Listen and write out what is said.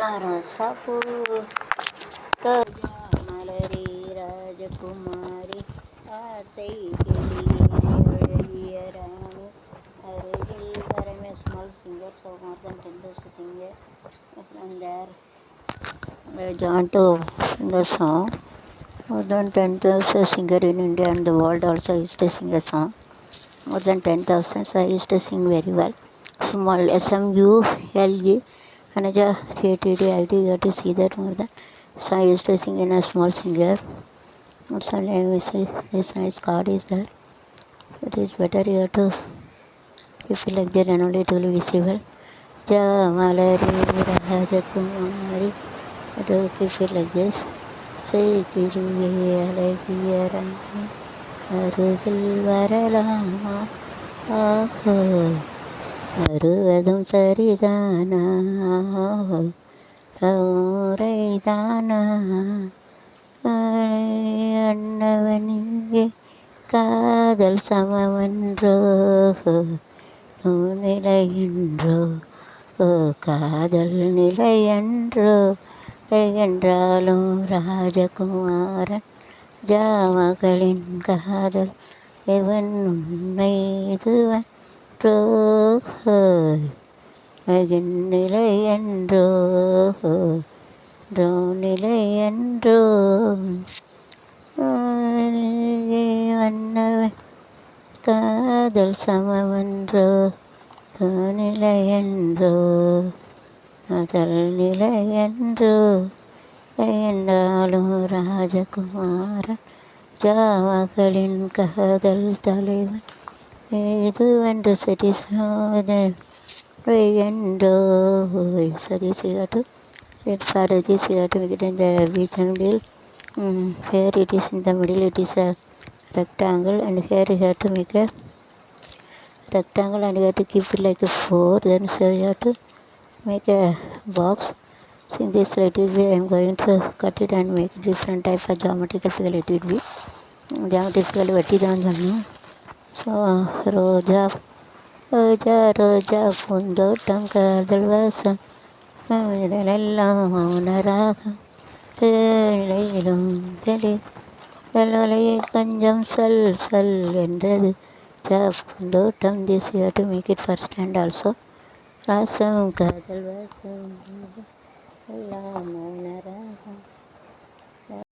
அரசபூ ரோஜா மலரே ராஜகுமாரி ஆசை கிளியே ராணி அருகில் I'm a small singer, so more than 10 to singer. And there I joined to sing a song. More than 10,000 singer in India and the world also used to sing a song. More than 10,000, so I used to sing very well. Small SMULE, Anaja, KTD, ID, you have to see that more than. So I used to sing in a small singer. Also, I say this nice card is there. It is better you have to, if you like that, and only it will be visible. Jamalari Rajakumari. I do keep it like this. Say Kiriya Rani Arugil Varalama Aruvadum Saridana Rauraidana Annavaniye Kadal Samavandro Nunilayandro காதல் நிலையன்றோ என்றாலும் ராஜகுமாரன் ஜாமகளின் காதல் எவன் உண்மை இதுவன்றோ நிலையன்றோ நிலையன்றோ வண்ணவன் காதல் சமவன்றோ நிலையன்றோ அதல் நிலையன்றோ என்றாலும் ராஜகுமாரன் ஜாமகளின் காதல் தலைவன் இதுவென்று சரி என்றோ சரி சிகாட்டு Faradi to make it in the rectangle. Here it is in the middle, it is a rectangle, and here you have to make a rectangle and you have to keep it like a 4. Then so you have to make a box. So in this relative way I am going to cut it and make different type of geometrical figure. Let it be geometrical vetti. So roja பூந்தோட்டம் காதல் வாசம் எல்லாம் மௌனராகம் இலையிலும் வெள்ளையை கொஞ்சம் சொல் என்றது பூந்தோட்டம். This you have to make it first and also ராசம் காதல் வாசம் எல்லாம் மௌனராகம்